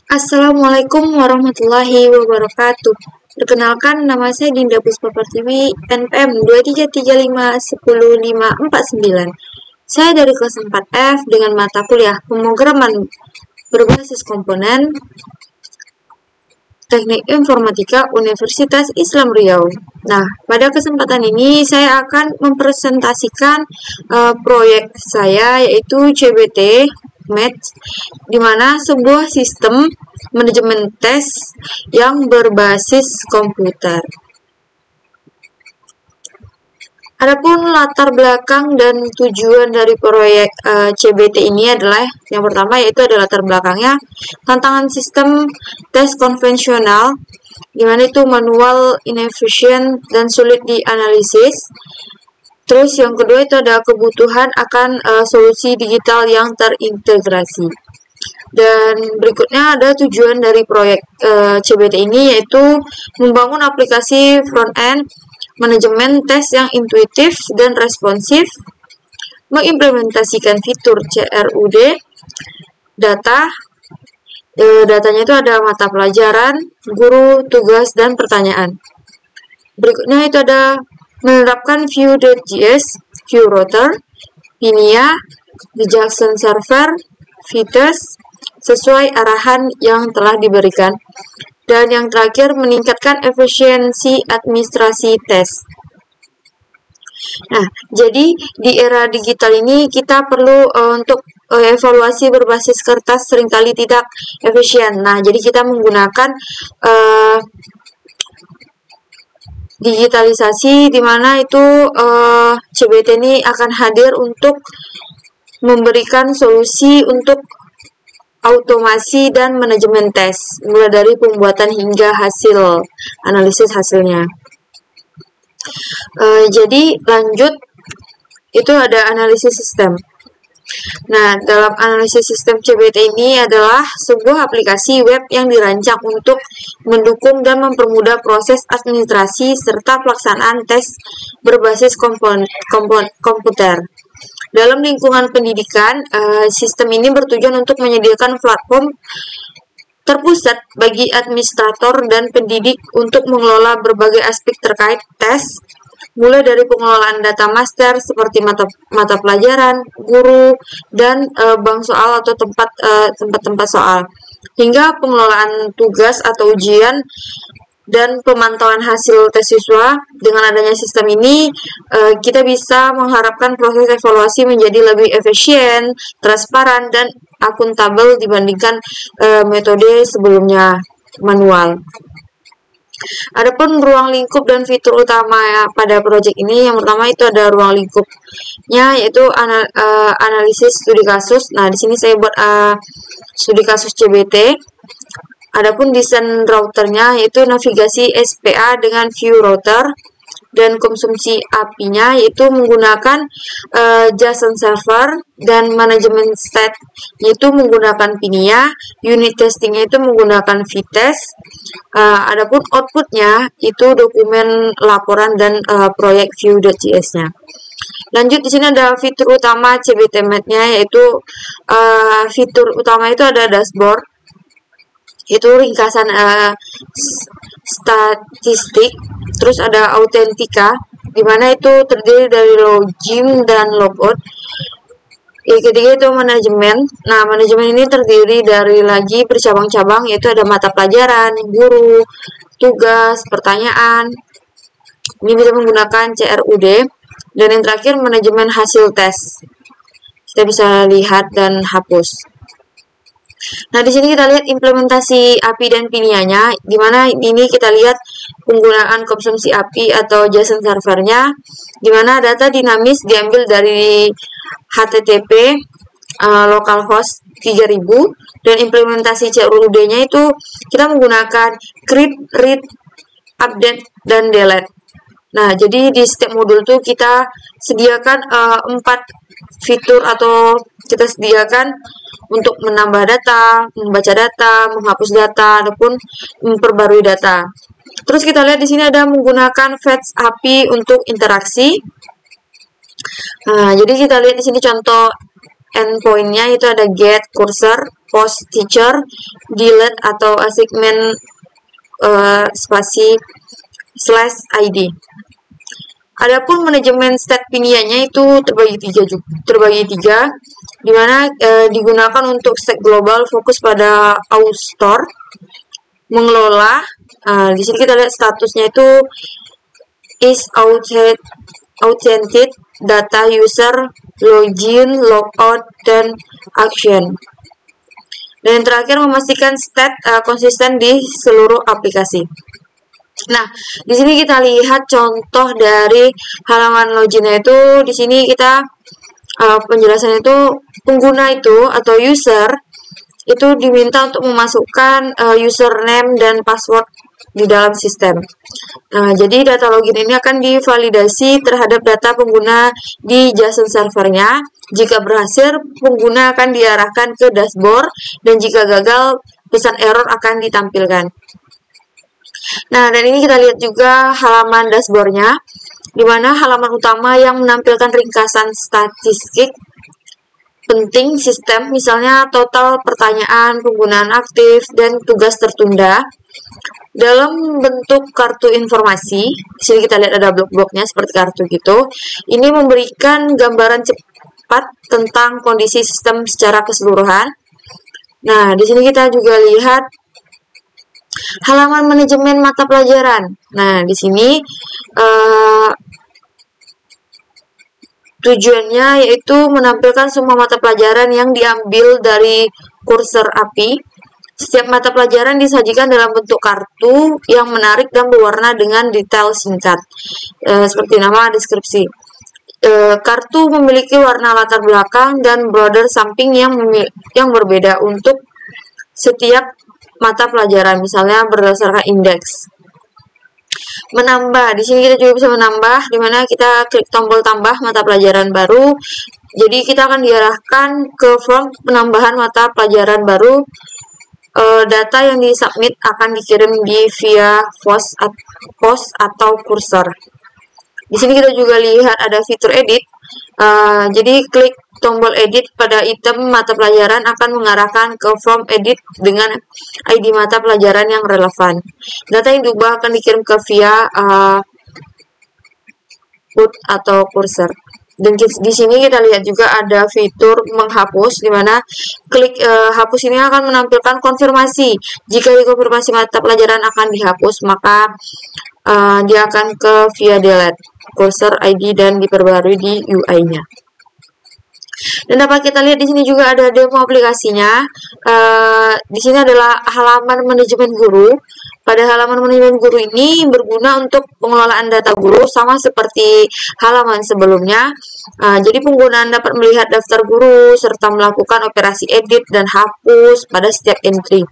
Assalamualaikum warahmatullahi wabarakatuh. Perkenalkan, nama saya Dinda Puspa Pertiwi, NPM 233510549. Saya dari kelas 4F dengan mata kuliah pemrograman berbasis komponen Teknik Informatika Universitas Islam Riau. Nah, pada kesempatan ini saya akan mempresentasikan proyek saya yaitu CBT Match, di mana sebuah sistem manajemen tes yang berbasis komputer. Adapun latar belakang dan tujuan dari proyek CBT ini adalah yang pertama yaitu ada latar belakangnya tantangan sistem tes konvensional di mana itu manual, inefisien dan sulit dianalisis. Terus yang kedua itu ada kebutuhan akan solusi digital yang terintegrasi. Dan berikutnya ada tujuan dari proyek CBT ini yaitu membangun aplikasi front-end manajemen tes yang intuitif dan responsif, mengimplementasikan fitur CRUD, datanya itu ada mata pelajaran, guru, tugas, dan pertanyaan. Berikutnya itu ada menerapkan Vue.js, Vue Router, Pinia, the JSON Server, Vites, sesuai arahan yang telah diberikan. Dan yang terakhir, meningkatkan efisiensi administrasi tes. Nah, jadi di era digital ini kita perlu untuk evaluasi berbasis kertas seringkali tidak efisien. Nah, jadi kita menggunakan digitalisasi di mana itu CBT ini akan hadir untuk memberikan solusi untuk automasi dan manajemen tes, mulai dari pembuatan hingga hasil analisis hasilnya. Jadi lanjut itu ada analisis sistem. Nah, dalam analisis sistem CBT ini adalah sebuah aplikasi web yang dirancang untuk mendukung dan mempermudah proses administrasi serta pelaksanaan tes berbasis komputer. Dalam lingkungan pendidikan, sistem ini bertujuan untuk menyediakan platform terpusat bagi administrator dan pendidik untuk mengelola berbagai aspek terkait tes, mulai dari pengelolaan data master seperti mata pelajaran, guru, dan bank soal atau tempat-tempat soal, hingga pengelolaan tugas atau ujian dan pemantauan hasil tes siswa. Dengan adanya sistem ini, kita bisa mengharapkan proses evaluasi menjadi lebih efisien, transparan, dan akuntabel dibandingkan metode sebelumnya manual. Adapun ruang lingkup dan fitur utama pada proyek ini, yang pertama itu ada ruang lingkupnya yaitu analisis studi kasus. Nah, di sini saya buat studi kasus CBT. Adapun desain routernya yaitu navigasi SPA dengan Vue Router, dan konsumsi API-nya yaitu menggunakan JSON Server, dan manajemen state yaitu menggunakan Pinia, unit testingnya itu menggunakan Vites. Adapun outputnya itu dokumen laporan dan proyek Vue.js-nya. Lanjut di sini ada fitur utama CBT Match-nya yaitu fitur utama itu ada dashboard, itu ringkasan statistik, terus ada autentika, di mana itu terdiri dari login dan logout. Yang ketiga itu manajemen. Nah, manajemen ini terdiri dari lagi bercabang-cabang, yaitu ada mata pelajaran, guru, tugas, pertanyaan. Ini bisa menggunakan CRUD. Dan yang terakhir manajemen hasil tes. Kita bisa lihat dan hapus. Nah, di sini kita lihat implementasi API dan Pinia-nya, di mana ini kita lihat penggunaan konsumsi API atau JSON servernya, di mana data dinamis diambil dari HTTP localhost 3000, dan implementasi CRUD-nya itu kita menggunakan create, read, update, dan delete. Nah, jadi di setiap modul itu kita sediakan 4 fitur atau kita sediakan untuk menambah data, membaca data, menghapus data, ataupun memperbarui data. Terus kita lihat di sini ada menggunakan Fetch API untuk interaksi. Nah, jadi kita lihat di sini contoh endpointnya itu ada get, cursor, post, teacher, delete atau assignment spasi /id. Adapun manajemen state pinianya itu terbagi tiga, di mana digunakan untuk state global fokus pada author, mengelola. Di sini kita lihat statusnya itu is authentic, data user, login, logout, dan action. Dan yang terakhir memastikan state konsisten di seluruh aplikasi. Nah, di sini kita lihat contoh dari halaman loginnya itu. Di sini kita penjelasannya itu pengguna itu atau user itu diminta untuk memasukkan username dan password di dalam sistem. Nah, jadi data login ini akan divalidasi terhadap data pengguna di JSON servernya. Jika berhasil, pengguna akan diarahkan ke dashboard, dan jika gagal, pesan error akan ditampilkan. Nah, dan ini kita lihat juga halaman dashboardnya, di mana halaman utama yang menampilkan ringkasan statistik penting sistem, misalnya total pertanyaan, penggunaan aktif, dan tugas tertunda. Dalam bentuk kartu informasi, di sini kita lihat ada blok-bloknya seperti kartu gitu. Ini memberikan gambaran cepat tentang kondisi sistem secara keseluruhan. Nah, di sini kita juga lihat halaman manajemen mata pelajaran. Nah, di sini tujuannya yaitu menampilkan semua mata pelajaran yang diambil dari kursor API. Setiap mata pelajaran disajikan dalam bentuk kartu yang menarik dan berwarna dengan detail singkat, seperti nama, deskripsi. Kartu memiliki warna latar belakang dan border samping yang berbeda untuk setiap mata pelajaran, misalnya berdasarkan indeks. Menambah, di sini kita juga bisa menambah, di mana kita klik tombol tambah mata pelajaran baru. Jadi kita akan diarahkan ke form penambahan mata pelajaran baru. Data yang disubmit akan dikirim via post atau kursor. Di sini kita juga lihat ada fitur edit. Jadi klik tombol edit pada item mata pelajaran akan mengarahkan ke form edit dengan ID mata pelajaran yang relevan. Data yang diubah akan dikirim ke via put atau kursor. Dan di sini kita lihat juga ada fitur menghapus, di mana klik hapus ini akan menampilkan konfirmasi. Jika dikonfirmasi mata pelajaran akan dihapus, maka dia akan ke via delete, cursor ID, dan diperbarui di UI-nya. Dan dapat kita lihat di sini juga ada demo aplikasinya. Di sini adalah halaman manajemen guru. Pada halaman manajemen guru ini berguna untuk pengelolaan data guru sama seperti halaman sebelumnya. Jadi penggunaan dapat melihat daftar guru serta melakukan operasi edit dan hapus pada setiap entry.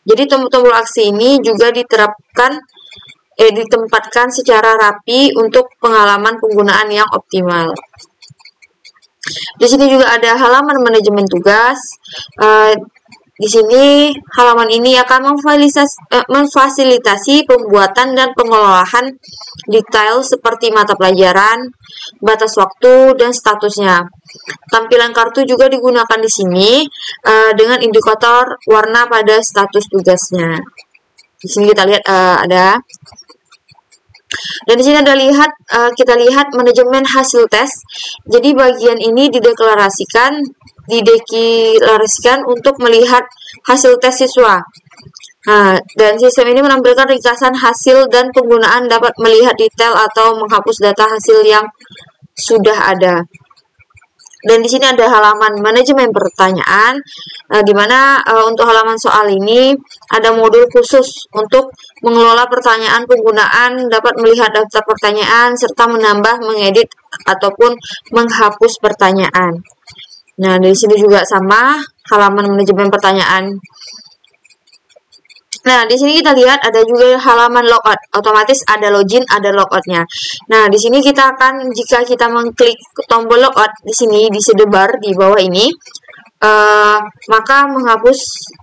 Jadi tombol-tombol aksi ini juga ditempatkan secara rapi untuk pengalaman penggunaan yang optimal. Di sini juga ada halaman manajemen tugas. Di sini halaman ini akan memfasilitasi pembuatan dan pengelolaan detail seperti mata pelajaran, batas waktu, dan statusnya. Tampilan kartu juga digunakan di sini dengan indikator warna pada status tugasnya. Di sini kita lihat ada. Dan di sini kita lihat manajemen hasil tes. Jadi bagian ini dideklarasikan untuk melihat hasil tes siswa. Dan sistem ini menampilkan ringkasan hasil dan penggunaan dapat melihat detail atau menghapus data hasil yang sudah ada. Dan di sini ada halaman manajemen pertanyaan, di mana untuk halaman soal ini ada modul khusus untuk mengelola pertanyaan penggunaan, dapat melihat daftar pertanyaan, serta menambah, mengedit, ataupun menghapus pertanyaan. Nah, di sini juga sama halaman manajemen pertanyaan. Nah, di sini kita lihat ada juga halaman logout. Otomatis ada login, ada logoutnya. Nah, di sini kita akan, jika kita mengklik tombol logout di sini di sidebar di bawah ini, maka menghapus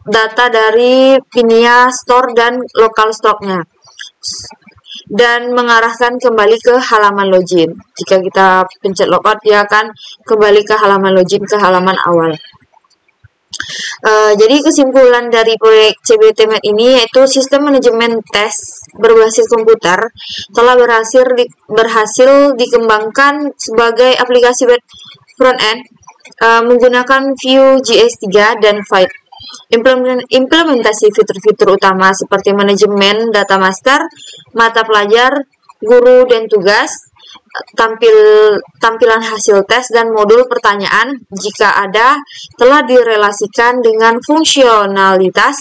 data dari Pinia Store dan local stock-nya. dan mengarahkan kembali ke halaman login. Jika kita pencet logout, dia akan kembali ke halaman login, ke halaman awal. Jadi kesimpulan dari proyek CBTMet ini yaitu sistem manajemen tes berbasis komputer telah berhasil dikembangkan sebagai aplikasi web front-end menggunakan Vue.js 3 dan Vite. Implementasi fitur-fitur utama seperti manajemen data master, mata pelajar, guru dan tugas, tampilan hasil tes dan modul pertanyaan jika ada telah direlasikan dengan fungsionalitas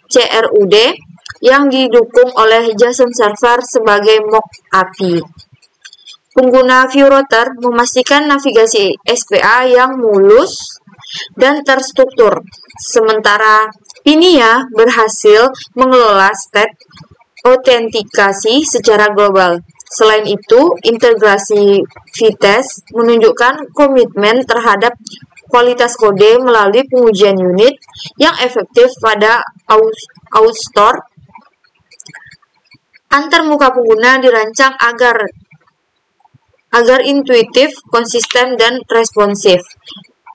CRUD yang didukung oleh JSON Server sebagai mock API. Pengguna Vue Router memastikan navigasi SPA yang mulus dan terstruktur, sementara Pinia berhasil mengelola state autentikasi secara global. Selain itu, integrasi Vitesse menunjukkan komitmen terhadap kualitas kode melalui pengujian unit yang efektif pada Outstore. Antarmuka pengguna dirancang agar intuitif, konsisten, dan responsif,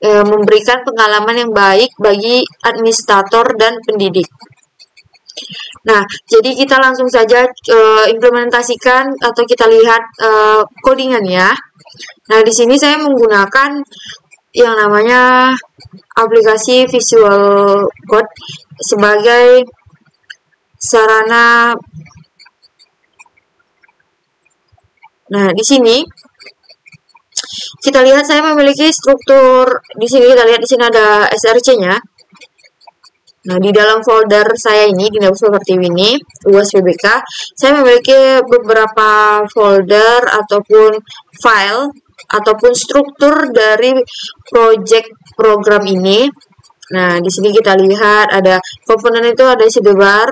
memberikan pengalaman yang baik bagi administrator dan pendidik. Nah, jadi kita langsung saja implementasikan atau kita lihat codingannya. Nah, di sini saya menggunakan yang namanya aplikasi Visual Code sebagai sarana. Nah, di sini kita lihat saya memiliki struktur. Di sini kita lihat di sini ada src-nya. Nah, di dalam folder saya ini, di seperti ini, UAS-PBK, saya memiliki beberapa folder ataupun file ataupun struktur dari project program ini. Nah, di sini kita lihat ada komponen itu ada sidebar,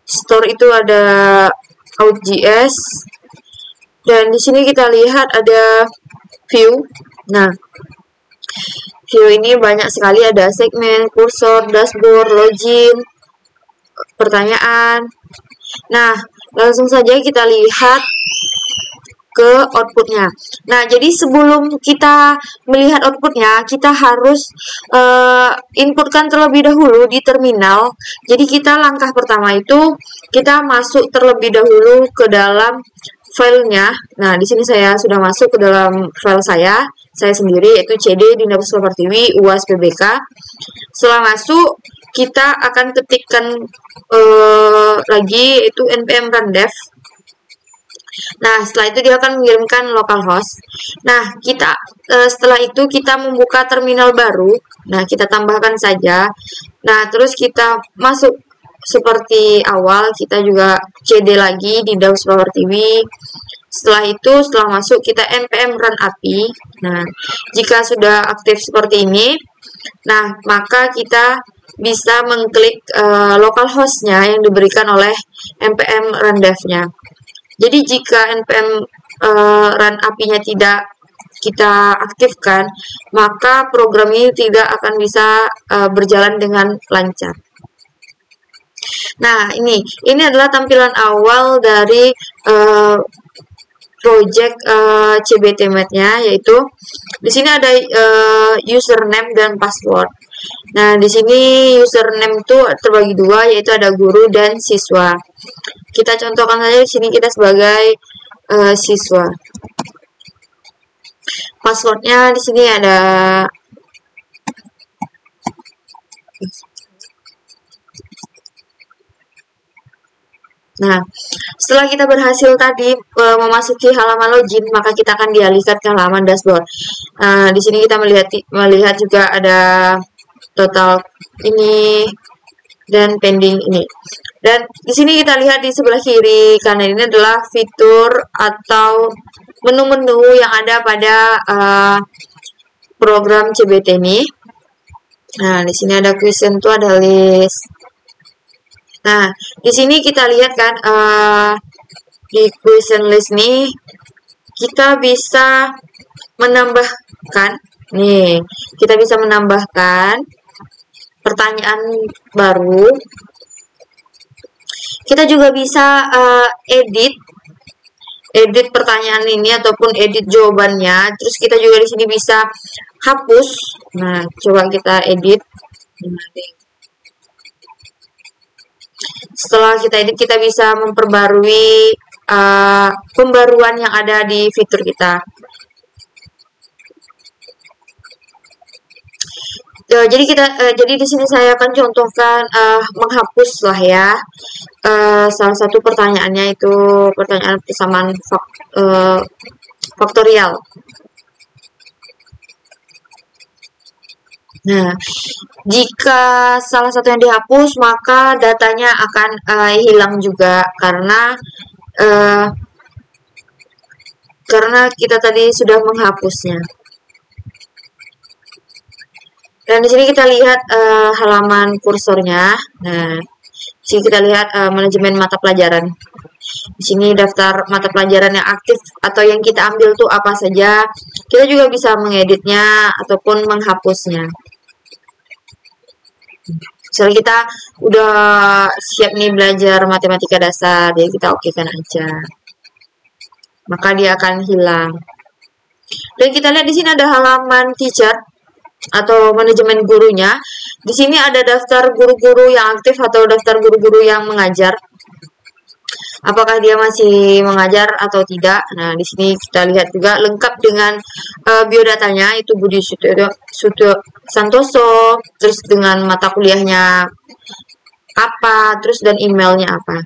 store itu ada out.js, dan di sini kita lihat ada view. Nah, view ini banyak sekali, ada segmen, kursor, dashboard, login, pertanyaan. Nah, langsung saja kita lihat ke outputnya. Nah, jadi sebelum kita melihat outputnya, kita harus inputkan terlebih dahulu di terminal. Jadi kita langkah pertama itu kita masuk terlebih dahulu ke dalam filenya. Nah, di sini saya sudah masuk ke dalam file saya sendiri, yaitu cd Dinapuspa Pertiwi UAS-PBK. Setelah masuk, kita akan ketikkan lagi yaitu npm run dev. Nah, setelah itu dia akan mengirimkan localhost. Nah, kita setelah itu kita membuka terminal baru. Nah, kita tambahkan saja. Nah, terus kita masuk seperti awal, kita juga cd lagi di Dinapuspa Pertiwi. Setelah itu, setelah masuk, kita npm run API. Nah, jika sudah aktif seperti ini, nah, maka kita bisa mengklik localhost-nya yang diberikan oleh npm run dev-nya. Jadi, jika npm run API-nya tidak kita aktifkan, maka program ini tidak akan bisa berjalan dengan lancar. Nah, ini adalah tampilan awal dari project CBTMet-nya, yaitu di sini ada username dan password. Nah, di sini username itu terbagi dua, yaitu ada guru dan siswa. Kita contohkan saja di sini kita sebagai siswa. Passwordnya di sini ada Nah, setelah kita berhasil tadi memasuki halaman login, maka kita akan dialihkan ke halaman dashboard. Di sini kita melihat juga ada total ini dan pending ini. Dan di sini kita lihat di sebelah kiri kanan ini adalah fitur atau menu-menu yang ada pada program CBT ini. Nah, di sini ada question tuh, ada list. Nah, di sini kita lihat kan di question list nih kita bisa menambahkan pertanyaan baru. Kita juga bisa edit edit pertanyaan ini ataupun edit jawabannya. Terus kita juga di sini bisa hapus. Nah, coba kita edit. Setelah kita edit, kita bisa memperbarui pembaruan yang ada di fitur kita. Jadi di sini saya akan contohkan menghapus lah ya. Salah satu pertanyaannya itu pertanyaan persamaan faktorial. Nah, jika salah satu yang dihapus, maka datanya akan hilang juga karena kita tadi sudah menghapusnya. Dan di sini kita lihat halaman kursornya. Nah, di sini kita lihat manajemen mata pelajaran. Di sini daftar mata pelajaran yang aktif atau yang kita ambil tuh apa saja. Kita juga bisa mengeditnya ataupun menghapusnya. Misalnya kita udah siap nih belajar matematika dasar, jadi kita okekan aja. Maka dia akan hilang. Dan kita lihat di sini ada halaman teacher atau manajemen gurunya. Di sini ada daftar guru-guru yang aktif atau daftar guru-guru yang mengajar. Apakah dia masih mengajar atau tidak? Nah, di sini kita lihat juga lengkap dengan biodatanya, itu Budi Santoso, terus dengan mata kuliahnya apa, terus dan emailnya apa.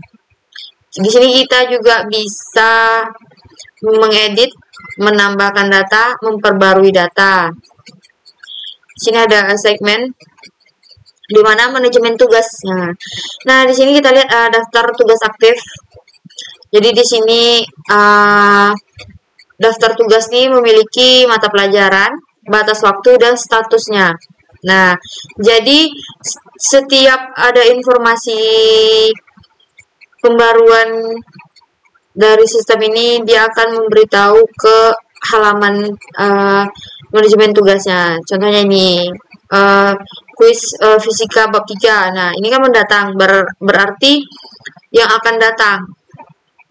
Di sini kita juga bisa mengedit, menambahkan data, memperbarui data. Di sini ada segmen di mana manajemen tugas. Nah, di sini kita lihat daftar tugas aktif. Jadi di sini daftar tugas ini memiliki mata pelajaran, batas waktu, dan statusnya. Nah, jadi setiap ada informasi pembaruan dari sistem ini, dia akan memberitahu ke halaman manajemen tugasnya. Contohnya ini kuis fisika bab 3. Nah, ini kan mendatang, berarti yang akan datang.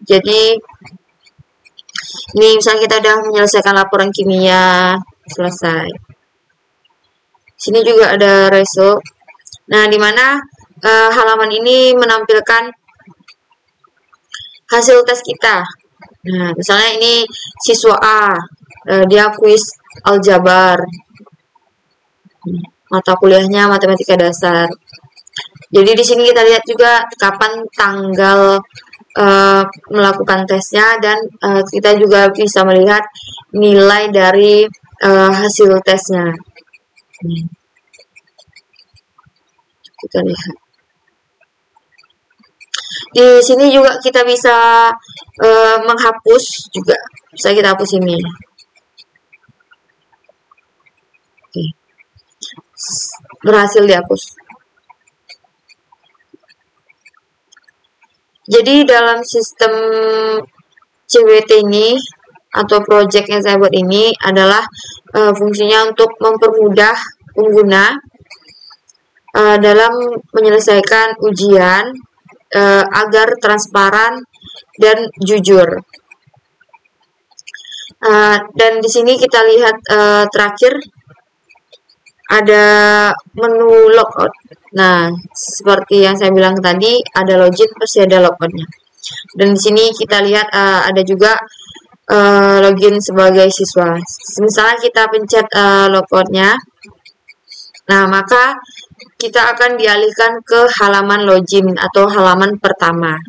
Jadi ini misalnya kita sudah menyelesaikan laporan kimia, selesai. Sini juga ada reso. Nah, di mana halaman ini menampilkan hasil tes kita. Nah, misalnya ini siswa A, dia kuis aljabar. Mata kuliahnya matematika dasar. Jadi di sini kita lihat juga kapan tanggal melakukan tesnya, dan kita juga bisa melihat nilai dari hasil tesnya. Kita lihat. Di sini juga kita bisa menghapus juga. Bisa kita hapus ini. Oke. Berhasil dihapus. Jadi dalam sistem CBT ini atau project yang saya buat ini adalah fungsinya untuk mempermudah pengguna dalam menyelesaikan ujian agar transparan dan jujur. Dan di sini kita lihat terakhir ada menu logout. Nah, seperti yang saya bilang tadi, ada login pasti ada logoutnya. Dan di sini kita lihat ada juga login sebagai siswa. Misalnya kita pencet logoutnya, nah maka kita akan dialihkan ke halaman login atau halaman pertama.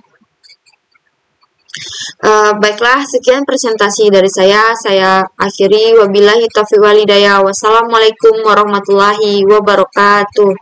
Baiklah, sekian presentasi dari saya. Saya akhiri. Wabillahi taufiq wal hidayah. Wassalamualaikum warahmatullahi wabarakatuh.